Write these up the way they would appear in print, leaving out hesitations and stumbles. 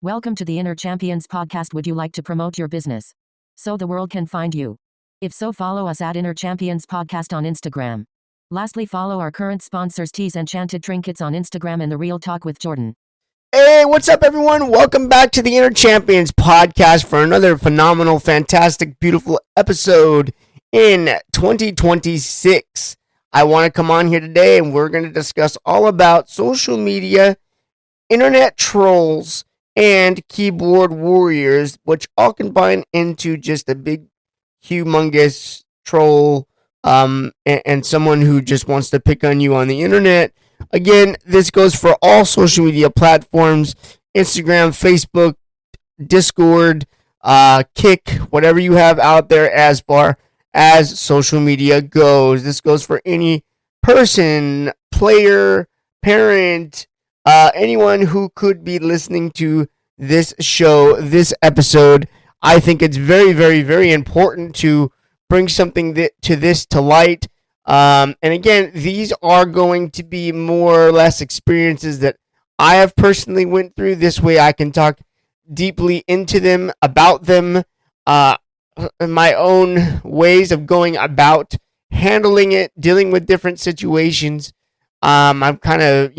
Welcome to the Inner Champions podcast. Would you like to promote your business so the world can find you? If so, follow us at Inner Champions Podcast on Instagram. Lastly, follow our current sponsors Tees Enchanted Trinkets on Instagram and The Real Talk with Jordyn. Hey, what's up, everyone? Welcome back to the Inner Champions podcast for another phenomenal, fantastic, beautiful episode in 2026. I want to come on here today and we're going to discuss all about social media, internet trolls, and keyboard warriors, which all combine into just a big, humongous troll and someone who just wants to pick on you on the internet. Again, this goes for all social media platforms: Instagram, Facebook, Discord, Kick, whatever you have out there as far as social media goes. This goes for any person, player, parent, anyone who could be listening to this show, this episode. I think it's very, very, very important to bring something to light. And again, these are going to be more or less experiences that I have personally went through. This way I can talk deeply into them, about them, my own ways of going about handling it, dealing with different situations. I'm kind of,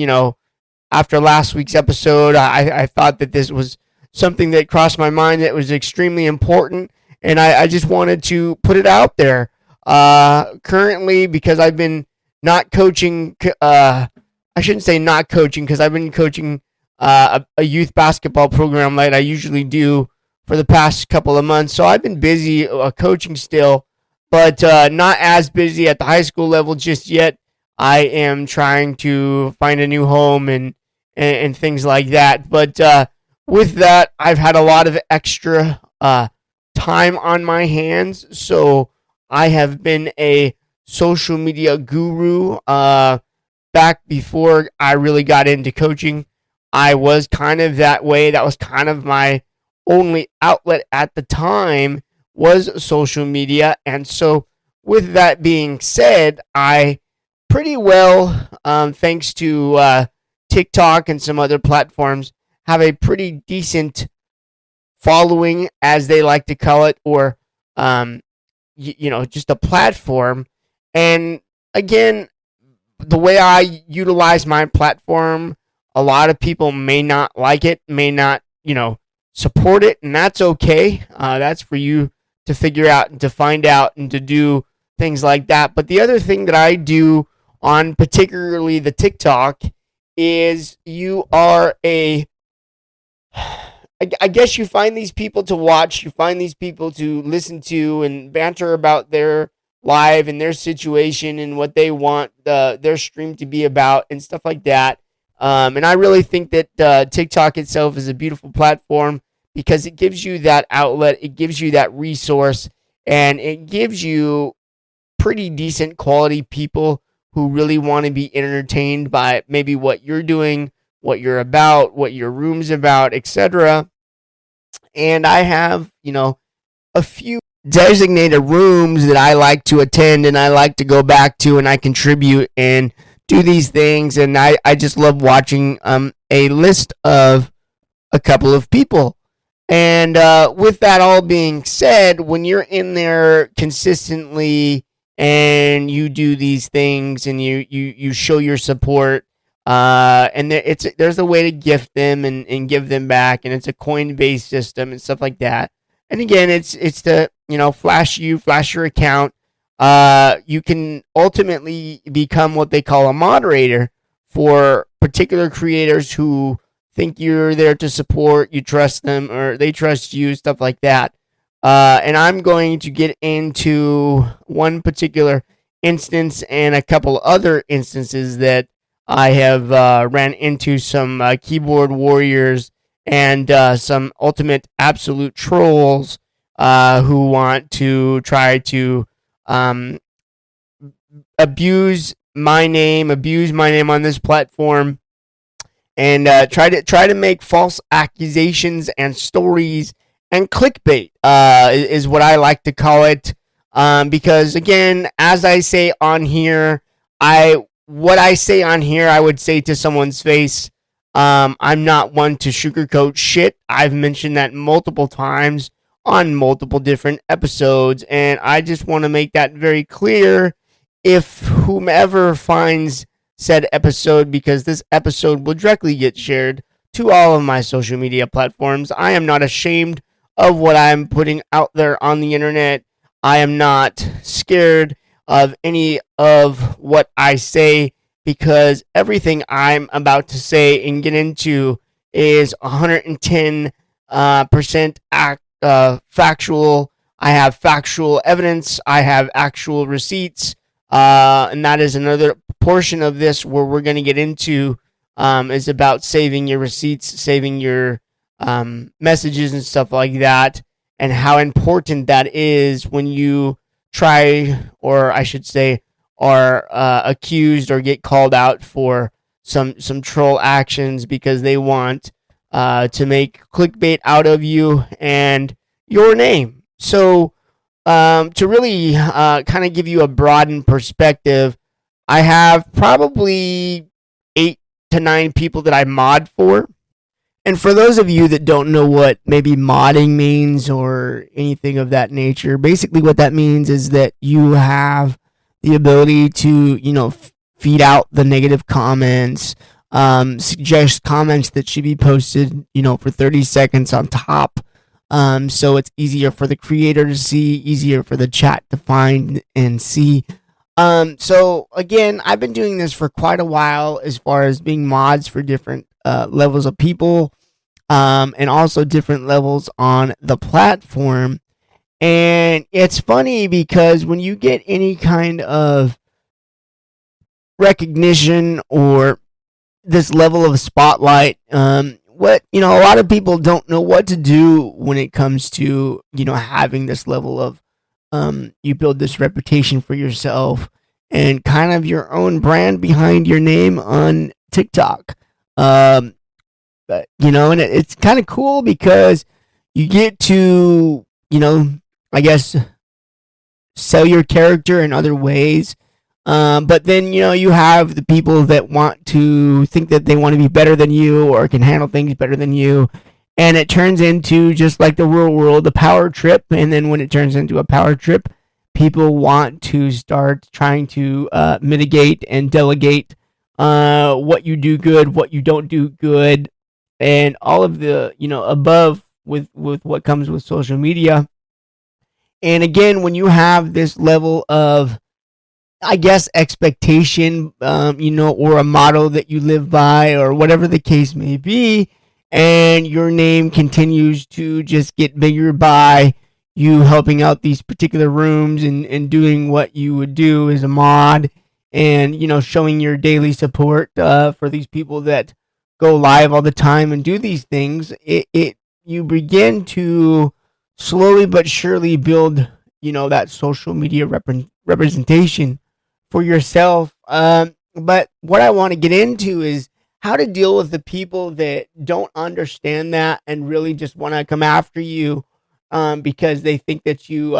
after last week's episode, I thought that this was something that crossed my mind that was extremely important, and I just wanted to put it out there. Currently, because I've been not coaching, I shouldn't say not coaching, because I've been coaching a youth basketball program like I usually do for the past couple of months. So I've been busy coaching still, but not as busy at the high school level just yet. I am trying to find a new home and things like that. But with that, I've had a lot of extra time on my hands. So I have been a social media guru back before I really got into coaching. I was kind of that way. That was kind of my only outlet at the time, was social media. And so with that being said, I pretty well, thanks to TikTok and some other platforms, have a pretty decent following, as they like to call it, or just a platform. And again, the way I utilize my platform, a lot of people may not like it, may not, support it, and that's okay. That's for you to figure out and to find out and to do things like that. But the other thing that I do on particularly the TikTok is I guess you find these people to watch, you find these people to listen to and banter about their life and their situation and what they want their stream to be about and stuff like that. And I really think that TikTok itself is a beautiful platform because it gives you that outlet, it gives you that resource, and it gives you pretty decent quality people who really want to be entertained by maybe what you're doing, what you're about, what your room's about, etc. And I have, a few designated rooms that I like to attend and I like to go back to, and I contribute and do these things. And I just love watching a list of a couple of people. And with that all being said, when you're in there consistently and you do these things and you show your support, and there's a way to gift them and give them back, and it's a coin-based system and stuff like that. And again, it's to flash your account. You can ultimately become what they call a moderator for particular creators who think you're there to support, you trust them, or they trust you, stuff like that. And I'm going to get into one particular instance and a couple other instances that I have ran into some keyboard warriors and some ultimate absolute trolls who want to try to abuse my name on this platform, and try to make false accusations and stories and clickbait is what I like to call it. Because again, as I say on here, what I say on here, I would say to someone's face I'm not one to sugarcoat shit. I've mentioned that multiple times on multiple different episodes, and I just want to make that very clear if whomever finds said episode, because this episode will directly get shared to all of my social media platforms. I am not ashamed of what I'm putting out there on the internet. I am not scared of any of what I say, because everything I'm about to say and get into is 110% factual. I have factual evidence. I have actual receipts. And that is another portion of this where we're going to get into, is about saving your receipts, saving your messages and stuff like that, and how important that is when you try, or I should say, are accused or get called out for some troll actions because they want to make clickbait out of you and your name. So to really kind of give you a broadened perspective, I have probably 8 to 9 people that I mod for. And for those of you that don't know what maybe modding means or anything of that nature, basically what that means is that you have the ability to, feed out the negative comments, suggest comments that should be posted, for 30 seconds on top. So it's easier for the creator to see, easier for the chat to find and see. So again, I've been doing this for quite a while as far as being mods for different levels of people, and also different levels on the platform. And it's funny because when you get any kind of recognition or this level of spotlight, a lot of people don't know what to do when it comes to, having this level of, you build this reputation for yourself and kind of your own brand behind your name on TikTok. And it's kind of cool because you get to, I guess, sell your character in other ways. But then, you have the people that want to think that they want to be better than you or can handle things better than you. And it turns into, just like the real world, a power trip. And then when it turns into a power trip, people want to start trying to mitigate and delegate what you do good, what you don't do good, and all of the, above with what comes with social media. And again, when you have this level of, I guess, expectation, or a model that you live by, or whatever the case may be, and your name continues to just get bigger by you helping out these particular rooms and doing what you would do as a mod, and, showing your daily support for these people that go live all the time and do these things, you begin to slowly but surely build, that social media representation for yourself. But what I want to get into is how to deal with the people that don't understand that and really just want to come after you, because they think that you,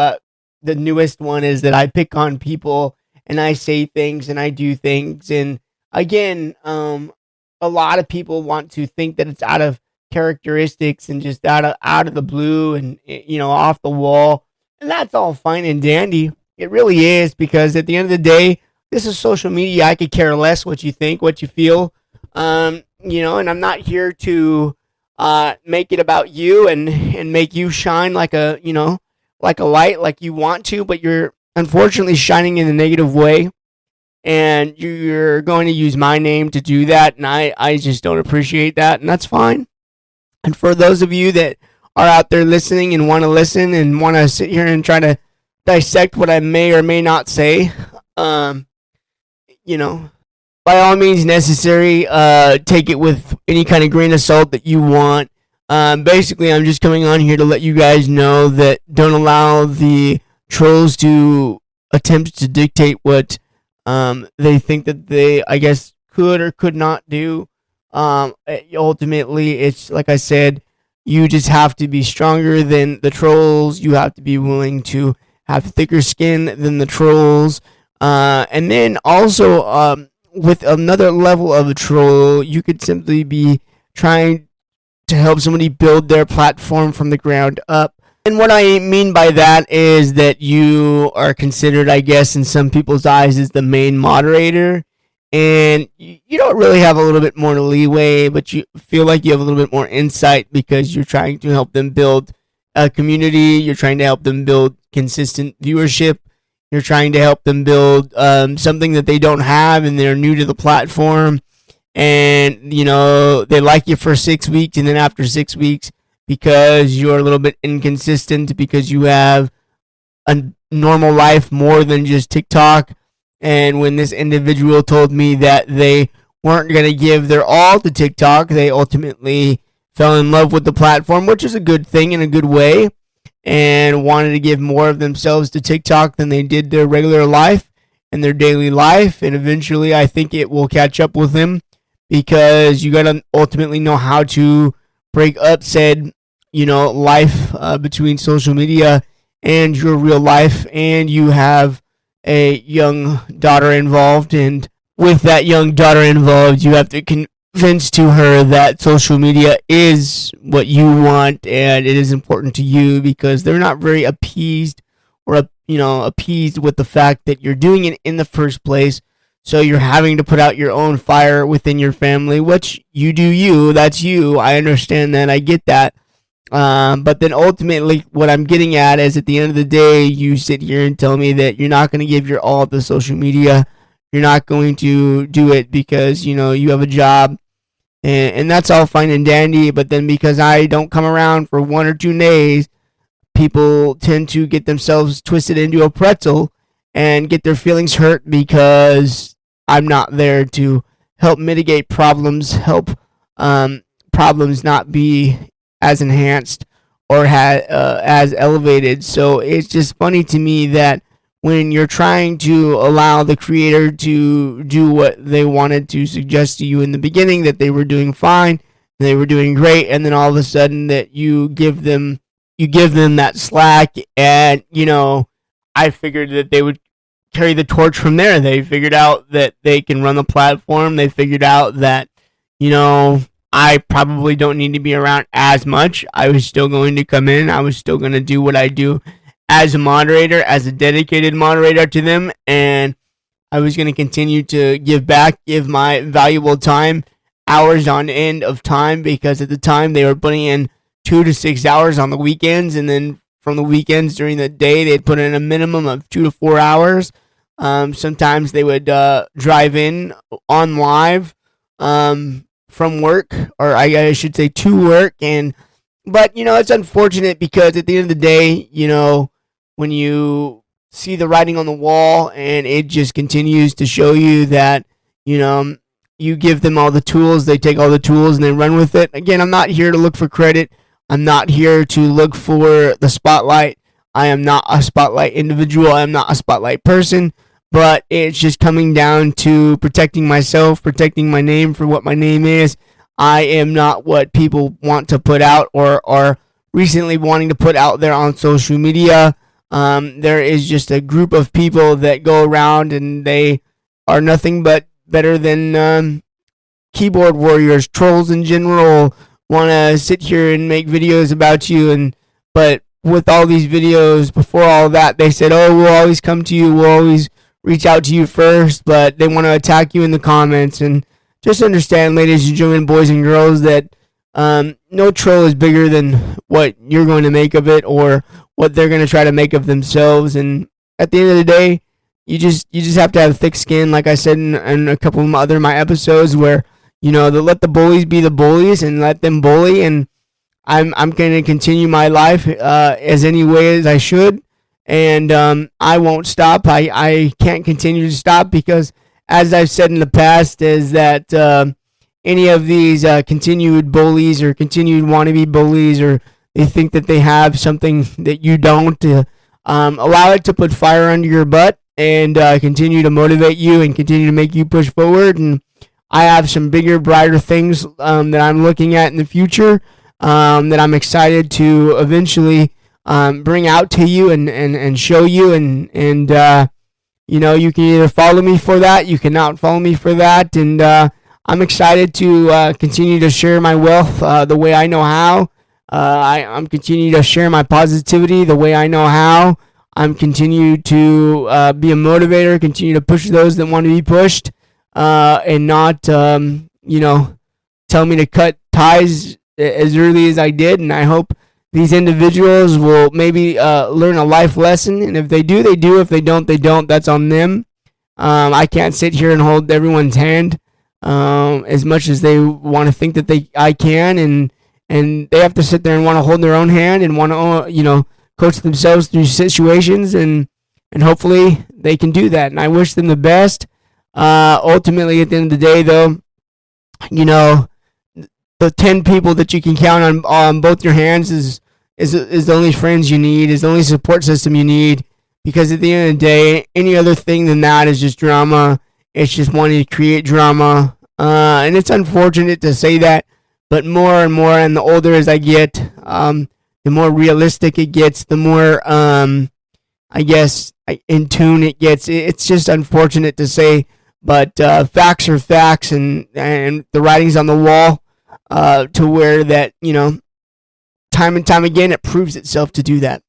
the newest one is that I pick on people and I say things and I do things. And again, a lot of people want to think that it's out of characteristics and just out of the blue and, off the wall. And that's all fine and dandy. It really is, because at the end of the day, this is social media. I could care less what you think, what you feel. And I'm not here to make it about you and make you shine like a light, like you want to, but you're unfortunately shining in a negative way. And you're going to use my name to do that, and I just don't appreciate that, and that's fine. And for those of you that are out there listening and want to listen and want to sit here and try to dissect what I may or may not say, by all means necessary, take it with any kind of grain of salt that you want. Basically, I'm just coming on here to let you guys know that don't allow the trolls to attempt to dictate what they think that they, I guess, could or could not do. Ultimately, it's like I said, you just have to be stronger than the trolls. You have to be willing to have thicker skin than the trolls. And then also, with another level of a troll, you could simply be trying to help somebody build their platform from the ground up. And what I mean by that is that you are considered, I guess, in some people's eyes, as the main moderator. And you don't really have a little bit more leeway, but you feel like you have a little bit more insight because you're trying to help them build a community. You're trying to help them build consistent viewership. You're trying to help them build something that they don't have and they're new to the platform. And, they like you for 6 weeks, and then after 6 weeks, because you're a little bit inconsistent, because you have a normal life more than just TikTok. And when this individual told me that they weren't going to give their all to TikTok, they ultimately fell in love with the platform, which is a good thing in a good way, and wanted to give more of themselves to TikTok than they did their regular life and their daily life. And eventually, I think it will catch up with them, because you got to ultimately know how to break up said, life between social media and your real life. And you have a young daughter involved, and with that young daughter involved, you have to convince to her that social media is what you want and it is important to you, because they're not very appeased or appeased with the fact that you're doing it in the first place. So you're having to put out your own fire within your family, which you do you. That's you. I understand that. I get that. But then ultimately, what I'm getting at is, at the end of the day, you sit here and tell me that you're not going to give your all to social media. You're not going to do it because, you have a job. And that's all fine and dandy. But then because I don't come around for 1 or 2 days, people tend to get themselves twisted into a pretzel and get their feelings hurt because I'm not there to help mitigate problems, help problems not be as enhanced or as elevated. So it's just funny to me that when you're trying to allow the creator to do what they wanted to suggest to you in the beginning, that they were doing fine, they were doing great, and then all of a sudden that you give them that slack, and I figured that they would carry the torch from there. They figured out that they can run the platform. They figured out that, I probably don't need to be around as much. I was still going to come in. I was still going to do what I do as a moderator, as a dedicated moderator to them. And I was going to continue to give back, give my valuable time, hours on end of time, because at the time they were putting in 2 to 6 hours on the weekends. And then from the weekends during the day, they'd put in a minimum of 2 to 4 hours. Sometimes they would drive in on live from work, or I should say to work. But it's unfortunate, because at the end of the day, when you see the writing on the wall and it just continues to show you that, you give them all the tools, they take all the tools and they run with it. Again, I'm not here to look for credit. I'm not here to look for the spotlight. I am not a spotlight individual. I am not a spotlight person. But it's just coming down to protecting myself, protecting my name for what my name is. I am not what people want to put out or are recently wanting to put out there on social media. There is just a group of people that go around and they are nothing but better than keyboard warriors, trolls in general, want to sit here and make videos about you. But with all these videos, before all that, they said, oh, we'll always come to you, we'll always reach out to you first, but they want to attack you in the comments. And just understand, ladies and gentlemen, boys and girls, that no troll is bigger than what you're going to make of it or what they're going to try to make of themselves. And at the end of the day, you just have to have thick skin, like I said in a couple of my episodes, where to let the bullies be the bullies and let them bully. And I'm going to continue my life as any way as I should. And I won't stop. I can't continue to stop, because, as I've said in the past, is that any of these continued bullies or continued wannabe bullies, or they think that they have something that you don't, allow it to put fire under your butt and continue to motivate you and continue to make you push forward. And I have some bigger, brighter things that I'm looking at in the future that I'm excited to eventually bring out to you and show you and You can either follow me for that, you cannot follow me for that, and I'm excited to continue to share my wealth the way I know how. I'm continuing to share my positivity the way I know how. I'm continue to be a motivator, continue to push those that want to be pushed, and not, tell me to cut ties as early as I did. And I hope these individuals will maybe learn a life lesson. And if they do, they do. If they don't, they don't. That's on them. I can't sit here and hold everyone's hand as much as they want to think that I can, and they have to sit there and want to hold their own hand and want to, coach themselves through situations, and hopefully they can do that. And I wish them the best. Ultimately, at the end of the day, though, the 10 people that you can count on both your hands is the only friends you need, is the only support system you need. Because at the end of the day, any other thing than that is just drama. It's just wanting to create drama. And it's unfortunate to say that, but more and more, and the older as I get, the more realistic it gets, the more, I guess, in tune it gets. It's just unfortunate to say, but facts are facts, and the writing's on the wall, to where that, time and time again, it proves itself to do that.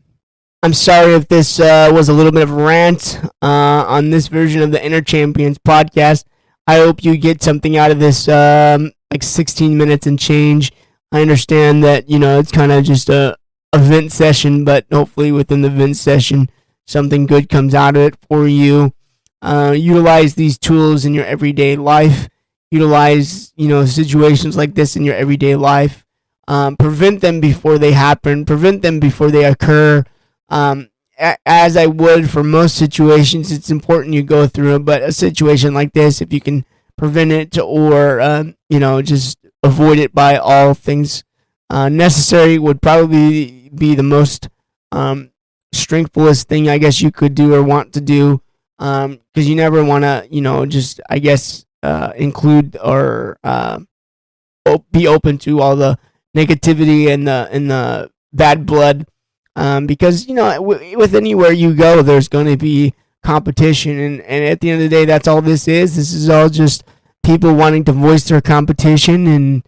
I'm sorry if this was a little bit of a rant on this version of the Inner Champions podcast. I hope you get something out of this, like 16 minutes and change. I understand that, it's kind of just a vent session, but hopefully within the vent session, something good comes out of it for you. Utilize these tools in your everyday life. Utilize, situations like this in your everyday life. Prevent them before they happen. Prevent them before they occur. As I would for most situations, it's important you go through it. But a situation like this, if you can prevent it or, just avoid it by all things necessary, would probably be the most strengthfulest thing I guess you could do or want to do. Because you never want to, just, I guess, include or be open to all the negativity and the bad blood. Because, with anywhere you go, there's going to be competition. And at the end of the day, that's all this is. This is all just people wanting to voice their competition. And,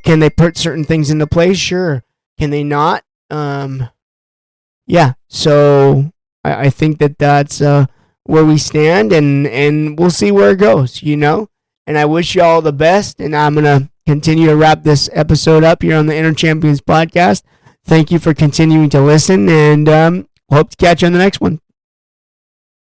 can they put certain things into place? Sure. Can they not? Yeah. So I think that's where we stand, and we'll see where it goes, And I wish you all the best. And I'm going to continue to wrap this episode up here on the Inner Champions podcast. Thank you for continuing to listen, and hope to catch you on the next one.